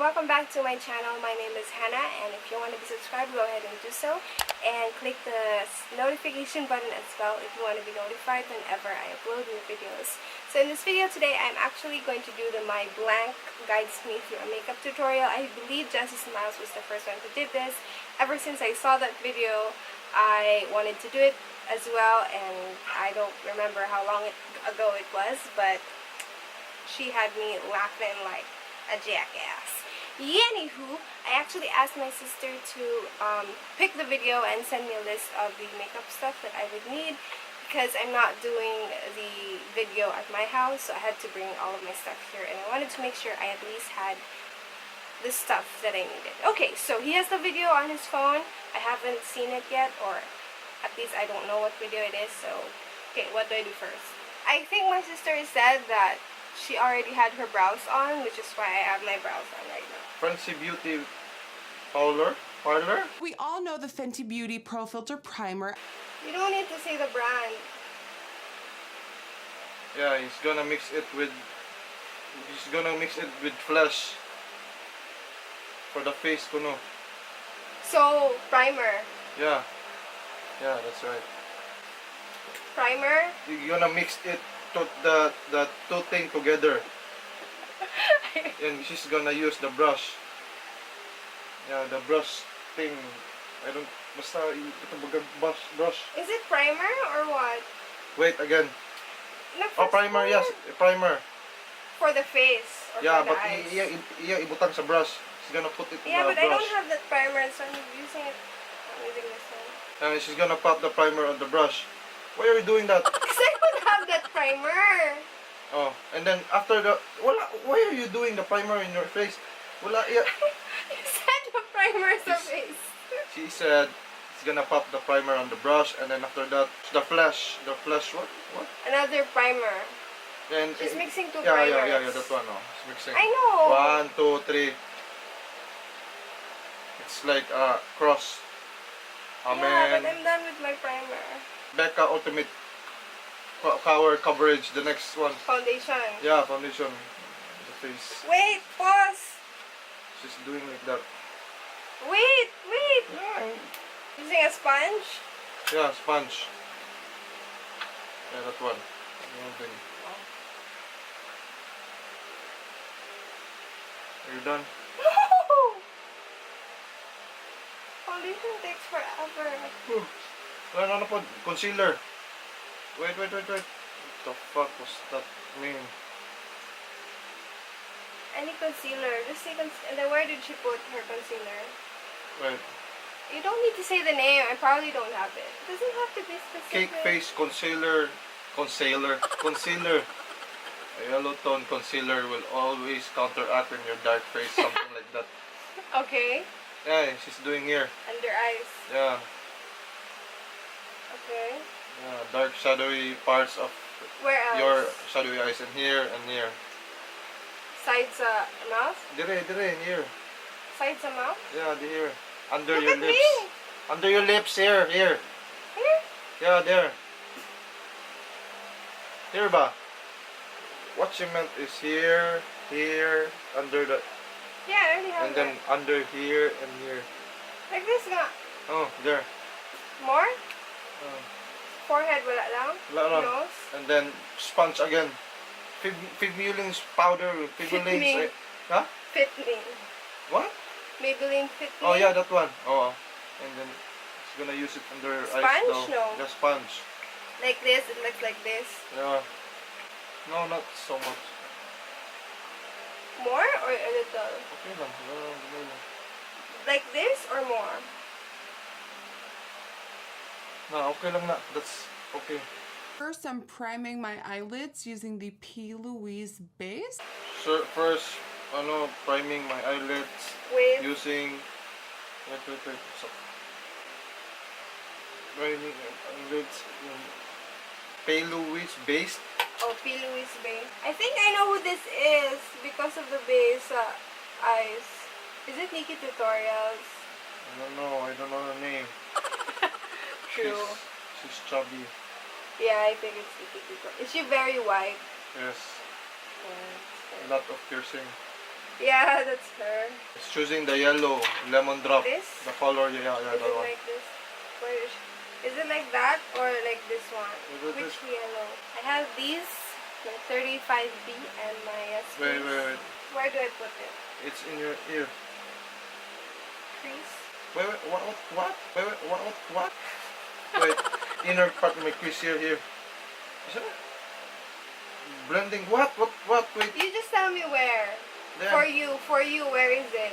welcome back to my channel. My name is Hannah, and if you want to be subscribed, go ahead and do so. And click the notification button as well if you want to be notified whenever I upload new videos. So in this video today, I'm actually going to do my blank guides me through a makeup tutorial. I believe Jessie Smiles was the first one who did this. Ever since I saw that video, I wanted to do it as well, and I don't remember how long ago it was, but she had me laughing like a jackass. Anywho, I actually asked my sister to pick the video and send me a list of the makeup stuff that I would need, because I'm not doing the video at my house, so I had to bring all of my stuff here, and I wanted to make sure I at least had the stuff that I needed. Okay, so he has the video on his phone. I haven't seen it yet, or at least I don't know what video it is, so okay, what do I do first? I think my sister said that she already had her brows on, which is why I have my brows on right now. Fenty Beauty Parlor? We all know the Fenty Beauty Pro Filter Primer. You don't need to say the brand. Yeah, he's gonna mix it with flesh for the face kuno. So, primer. Yeah. Yeah, that's right. Primer? You're gonna mix it to the two thing together. And she's gonna use the brush. Yeah, the brush thing. I don't basta ito brush. Is it primer or what? Wait again. No, Oh, primer, yes, primer. For the face or Yeah, for but the eyes? iya ibutang sa brush. She's gonna put it in Yeah, the but I brush. don't have that primer, so I'm using it. I'm using this one. And she's gonna pop the primer on the brush. Why are you doing that? Because I don't have that primer. Oh, and then after the why are you doing the primer in your face? Wala, yeah. You said the primer sa face. She said she's gonna pop the primer on the brush, and then after that the flash, what? Another primer. And She's mixing two yeah, primers. yeah, that one. Oh, she's mixing. I know. 1, 2, 3. It's like a cross. Yeah, Amen. but I'm done with my primer. Becca Ultimate Cover Coverage, the next one. Foundation. Yeah, foundation. The face. Wait, pause. She's doing like that. Wait. Yeah, Using a sponge? yeah, sponge. Yeah, that one. Thing. Are you done? No! Foundation takes forever. Wala na po, concealer. Wait. What the fuck was that mean? Any concealer. Just say concealer. And then where did she put her concealer? Wait. You don't need to say the name. I probably don't have it. It doesn't have to be specific. Cake face concealer. A yellow tone concealer will always counteract in your dark face, something like that. Okay. Yeah, she's doing here. Under eyes. Yeah. Okay. Yeah, dark shadowy parts of Where else? your shadowy eyes, and here and here. Sides mouth? Dire, here. Sides mouth? Yeah, here. Under Look your at lips. me. Under your lips, here. Here? Yeah, there. Here ba? What she meant is here, under the, Yeah, I already have and then that. under here and here. Like this nga. Oh, there. More? Oh. Forehead wala lang? Wala lang. Nose? And then sponge again. Fibulings powder. Fitting. Huh? Fit me. What? Maybelline Fit Me? Oh yeah, that one. Oh. And then she's gonna use it under her eyes Sponge? though. No. The sponge. Like this, it looks like this. Yeah. No, not so much. More or a little? Okay lang. No. Like this or more? No, okay lang na. That's okay. First, I'm priming my eyelids using the P. Louise base. So first, priming my eyelids With? using. Wait. So, priming my eyelids in P. Louise base. Oh, P. Louise Bay. I think I know who this is because of the base eyes. Is it Nikki Tutorials? I don't know her name. True. She's chubby. Yeah, I think it's Nikki Tutorials. Is she very white? Yes. Yeah. A lot of piercing. Yeah, that's her. It's choosing the yellow lemon drop. This? The color, yeah, Is that it one. like this? Where is it like that or like this one? Is it Which this? yellow? I have these, my 35B and my Wait, SPs. wait. Where do I put it? It's in your ear. Crease? Wait, what? Wait, what? Wait, inner part of my crease here. Is it? Blending, what? Wait. You just tell me where. There. For you, where is it?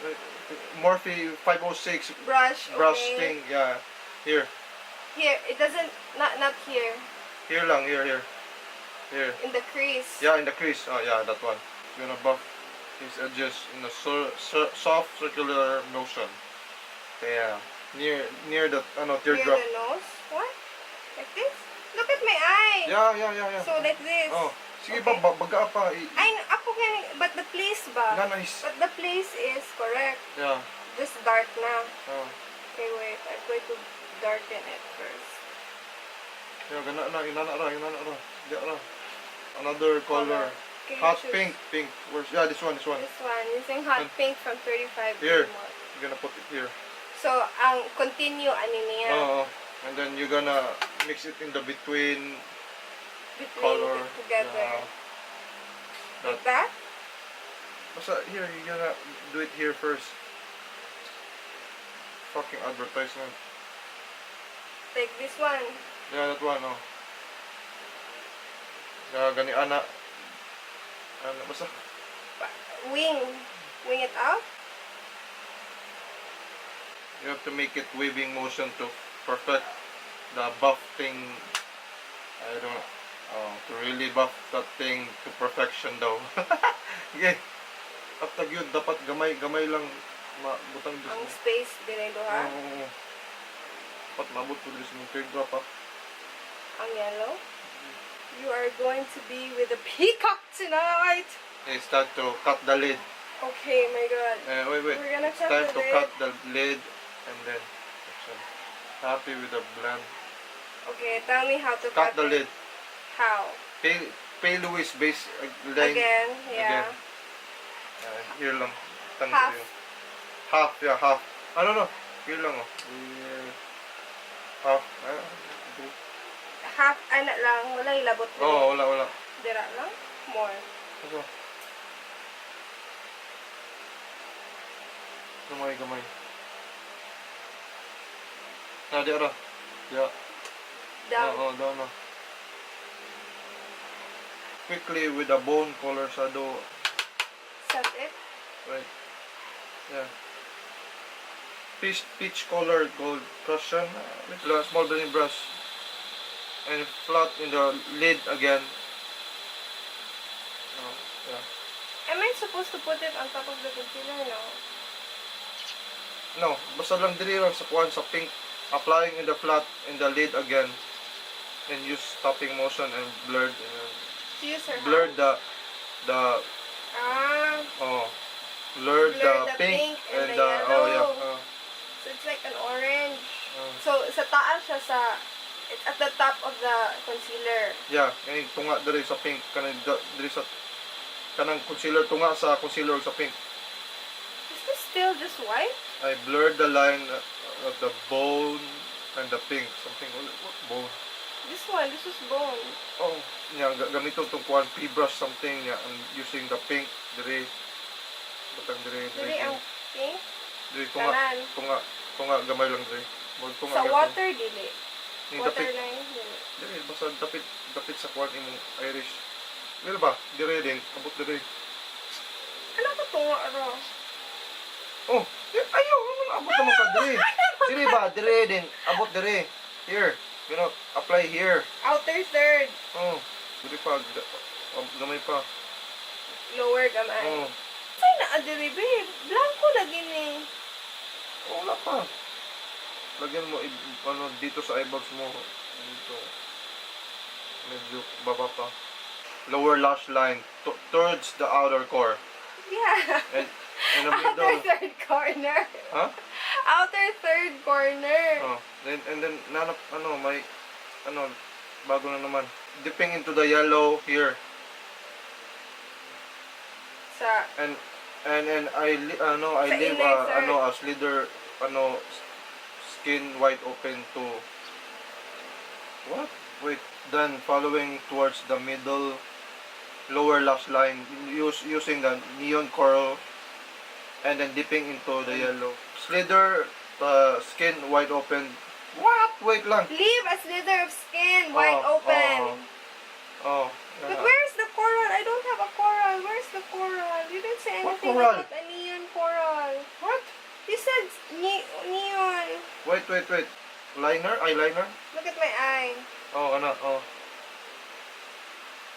Wait. Morphe 506 Brush, brush okay. thing, yeah. Here. Here, it doesn't, not here. Here lang, here. In the crease. Yeah, in the crease. Oh, yeah, that one. It's gonna buff his edges in a soft circular motion. Yeah, near the Near teardrop. the nose? What? Like this? Look at my eye! Yeah. So like this. Oh, sige Okay. ba, baga pa. I ako gani, but the place ba? Nice. But the place is correct. Yeah. Just dark na. Oh. Okay, wait. I'm going to darken it first. Yeah, inana ra. Di ra. Another color. Okay, Hot choose. pink. Where's, yeah, this one. This one. Using hot pink from 35 Here. more. You're gonna put it here. So, ang continue ani niya. Oh. And then you're gonna mix it in the between color. It together. Yeah. Like that? Basta here, you're gonna do it here first. Fucking advertisement. Like this one. Yeah, that one, oh. Yeah, gani ana. Basta. Wing it out. You have to make it waving motion to perfect the buff thing. I don't know. To really buff that thing to perfection daw. Okay. At yun, dapat gamay lang mabutang dis. Ang space diredo ha. Oo. Dapat mabot ko dis ng teardrop ha. Ang yellow. You are going to be with a peacock tonight. It's time to cut the lid. Okay, my God. Wait. We're gonna It's cut time the to lid. cut the lid and then action. Happy with the blend. Okay, tell me how to Cut cut the it. lid. How? Pay Louis base line. Again, yeah. Here lang. Half. Half, yeah, half. No. Here lang, oh. Half. Half, ano lang, wala ilabot mo. Oh, wala. Dira lang? More. Ano? Gamay. Di ara. Yeah. Down. Down na. Quickly with a bone color shadow. Set it. Right. Yeah. Peach color gold Prussian with a small blending brush. And flat in the lid again. Oh, yeah. Am I supposed to put it on top of the concealer? No. No, basta lang diri lang sa kuan sa pink. Applying in the flat in the lid again. And use tapping motion and blurred. Use her Blurred hand. the blurred the pink and the the yellow. yeah. So it's like an orange. So sa taas siya it's at the top of the concealer. Yeah, kani tunga diri sa pink kanang diri sa kanang concealer tunga sa concealer sa pink. Is this still just white? I blurred the line of the bone and the pink. Something what bone? This is bone. Oh, yeah, gamiton tong kuan P-brush something yeah, and using the pink diri butang diri Dili ang pink. diri Kanan. tunga gamay lang diri. Mo tunga Sa gyapon. water dili. Ni Water dapit line dili. diri basta dapit sa kuan imong Irish. Dili ba? Diri din abot diri. Ano ka tunga ro? Oh, ayaw naman abot naman ka diri. Diri ba? Diri din abot diri. Here. You know, apply here. Outer third. Oh, diri pa gamay pa. Lower gamay. Oh, Saan na adiri babe? Blanco lagi ni. wala pa. Lagyan mo dito sa eyebags mo. Dito. Medyo baba pa. Lower lash line towards the outer core. Yeah. And in the Outer middle. third corner. Huh? Outer third corner. Oh, and then nanap may bago na naman. Dipping into the yellow here. Sa and I Sa leave inner third. a slither skin wide open to what? Wait, then following towards the middle lower lash line using the neon coral and then dipping into the yellow. Slither skin wide open. What? Wait lang. leave a slither of skin wide open. Oh. But where's the coral? I don't have a coral. Where's the coral? You didn't say What anything coral? about a neon coral. What? You said neon. Wait. Liner? Eyeliner? Look at my eye. Oh, ano? Oh.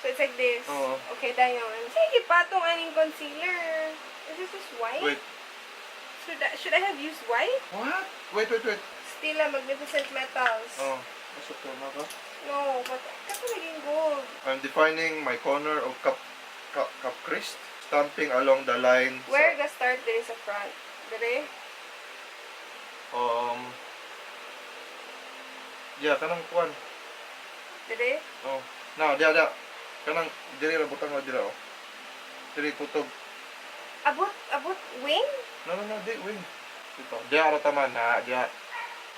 So it's like this. Oo. Okay, dayon. Sige pa itong aning concealer. Is this just white? Wait. Should I have used white? What? Wait. Stila Magnificent Metals. Oh. Nasa to na ka? No, but kasi naging gold. I'm defining my corner of cup crease, stamping along the line. Where the start there is a front? Dire? Yeah, kanang kuan. Dire? Oh. Now, dia. Kanang diri ra butang ra dira oh. Diri putog. Abot wing? No, di wing. Dito. Dia ra tama na, dia.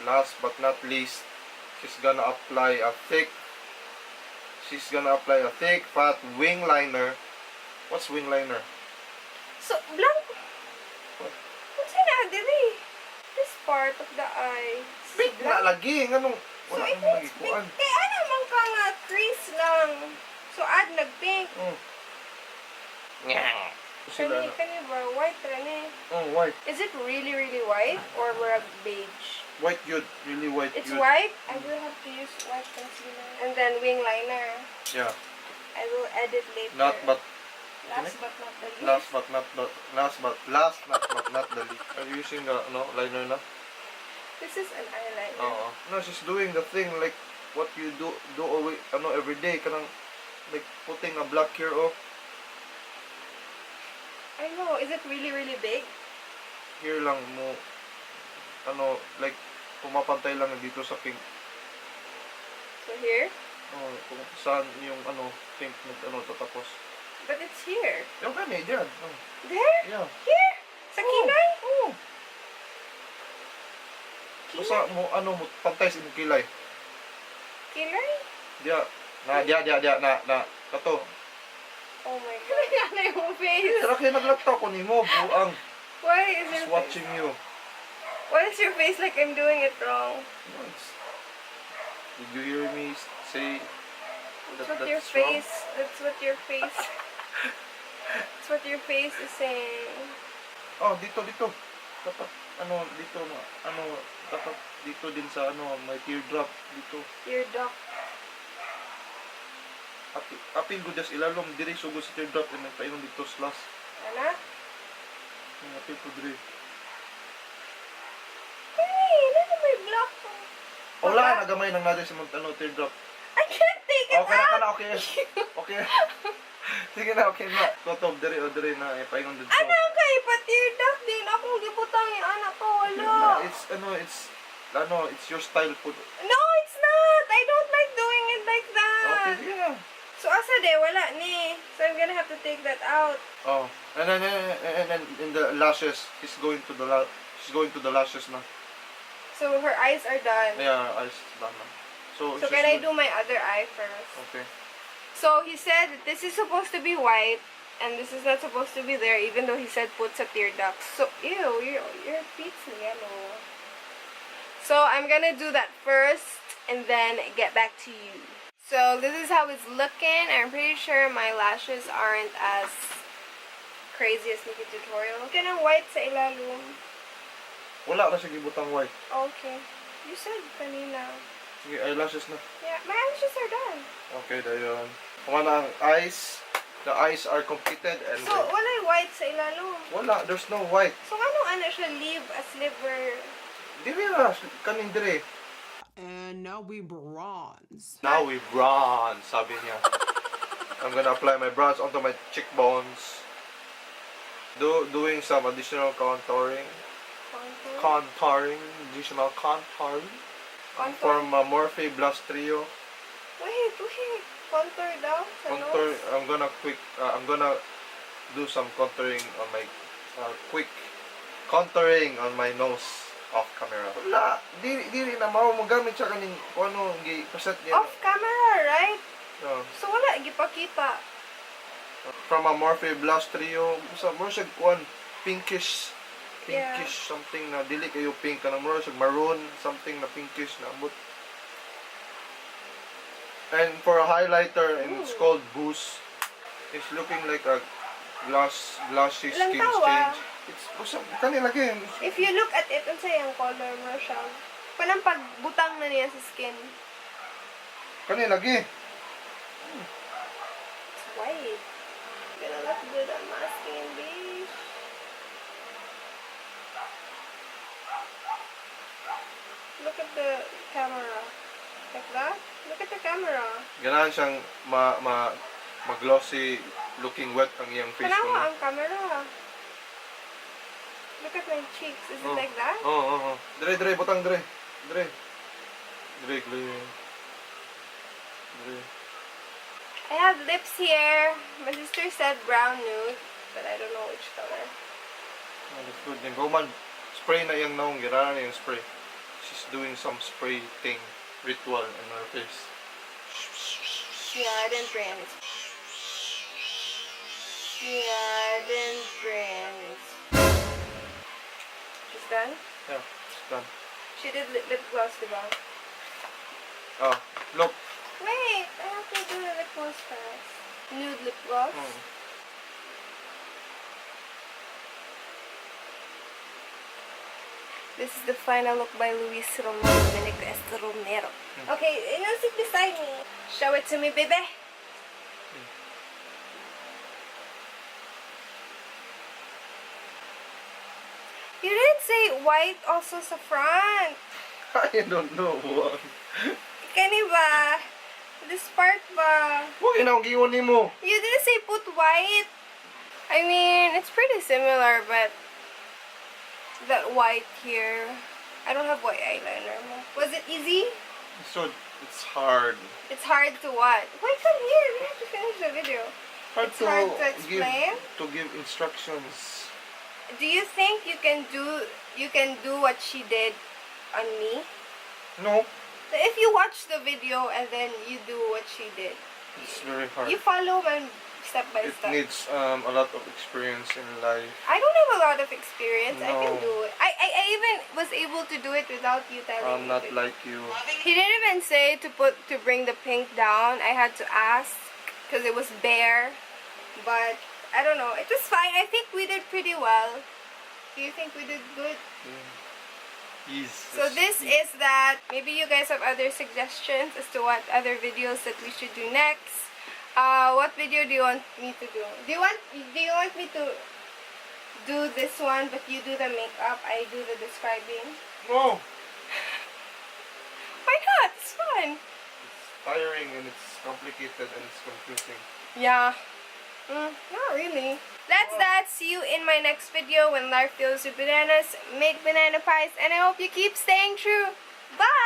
Last but not least, she's gonna apply a thick fat wing liner. What's wing liner? So, blank. What? What's in dire? This part of the eye. Pink na lagi, anong So, wala it nang is pink. magikuan. Ano man ka nga, crease lang. So, add nag-pink. Sila na. Kani ba? White rani. White. Is it really, really white? Or we're beige? White yun. Really white It's yun. white? I will have to use white concealer. And then wing liner. Yeah. I will edit later. Last but not the least. Are you using the liner na? This is an eyeliner. Oo. No, she's doing the thing like what you do always every day kanang like putting a black here I know. Is it really, really big? here lang mo like pumapantay lang dito sa pink. So here? Kung saan yung pink tatapos. But it's here. Yung kani diyan. There? Yeah. Here? Sa kilay? Oh. Basta mo pantay sa imong kilay. Kilay? Dia na kato. Oh my God. Ano yung face? Ra kay naglaktaw ko nimo buang. Why is Just your watching you. Why is your face like I'm doing it wrong? Did you hear me say That's what your face. That's what your face. That's what your face is saying. Oh, dito. Dapat dito dapat dito din sa may teardrop dito. Your duck. Apil ko des ilalom diri sugod sa teardrop and nagpainom dito slash. Ana? Apil ko diri. Hey, ano may block ko? Wala nagamay nang natin sa teardrop. I can't take it Okay out! na okay. Okay. Sige na, okay na. Totob diri na ipainom dito. Ano kay pa-tear duck din? Akong gibutang yung anak ko. Wala. It's your style po. No, it's not! I don't like doing it like that. Okay, sige na. So, asa de? Wala ni. So, I'm gonna have to take that out. Oh, and then in the lashes, she's going to the lashes na. So, her eyes are done. Yeah, eyes done na. So, can I do my other eye first? Okay. So, he said that this is supposed to be white, and this is not supposed to be there, even though he said put sa tear ducts. So, ew, your feet's yellow. So, I'm gonna do that first, and then get back to you. So, this is how it's looking. I'm pretty sure my lashes aren't as crazy as Nikki tutorial. Kanang white sa ilalum. Wala na siya gibutang white. Okay. You said kanina. Sige, eyelashes na. Yeah, my eyelashes are done. Okay, dayon. Kung ang eyes, the eyes are completed and So, wala yung white sa ilalum. wala, there's no white. So, ano siya, leave a sliver. Dili na, kaning dire. And now we bronze. Now we bronze, sabi niya. I'm gonna apply my bronze onto my cheekbones. Doing some additional contouring. Additional contouring. Contour? From Morphe Blush Trio. Wait. Contour daw? Sa Contour, nose? I'm gonna do some contouring on my quick contouring on my nose off camera. Wala, dili na mao mo gamit siya kaning kung ano gi-preset niya. Off camera, right? Oh. So wala gipakita. From a Morphe Blush Trio, sa mo siya kuan pinkish Yeah. something na dili kayo pink kanang mo siya maroon something na pinkish na ambot. And for a highlighter, and it's called Boost. It's looking like a glossy Ilang skin tawa? change. It's basta kanila again. If you look at it, unsa yung color mo siya? Parang pagbutang na niya sa skin. Kanila lagi. It's white. Gonna look good on my skin, bitch. Look at the camera. Like that? Look at the camera. Ganahan siyang ma-glossy looking wet ang iyang face ko. Kanawa ang camera. Look at my cheeks. Is it like that? Oh. Dire, butang dire. Dire, clear. Dire. I have lips here. My sister said brown nude, but I don't know which color. Oh, that's good. Yung Roman, spray na yung naong. Gira na yung spray. She's doing some spray thing, ritual on her face. Yeah, I didn't bring any. Yeah, I didn't bring any. She's done? Yeah, it's done. She did lip gloss, diba? Oh, look. Wait, I have to do the lip gloss first. Nude lip gloss. Oh. This is the final look by Luis Romero. Okay, now sit beside me. Show it to me, baby. You didn't say white also sa front. I don't know what. Kani ba? This part ba? Huwag yun ang giwan ni mo. You didn't say put white. I mean, it's pretty similar, but that white here. I don't have white eyeliner. Was it easy? So, it's hard. It's hard to what? Wait, come here. We have to finish the video. It's hard to explain. Give instructions. Do you think you can do what she did on me? No, If you watch the video and then you do what she did, it's very hard. you follow my step by It step. needs a lot of experience in life. I don't have a lot of experience. I can No. do it. I even was able to do it without you telling I'm me. not to. like you. He didn't even say to bring the pink down. I had to ask because it was bare. But I don't know. It was fine. I think we did pretty well. Do you think we did good? Yes. So this is that. Maybe you guys have other suggestions as to what other videos that we should do next. What video do you want me to do? Do you want me to do this one, but you do the makeup, I do the describing? No. Why not? It's fun. It's tiring and it's complicated and it's confusing. Yeah. Not really. That's that. See you in my next video when life fills with bananas. Make banana pies, and I hope you keep staying true. Bye!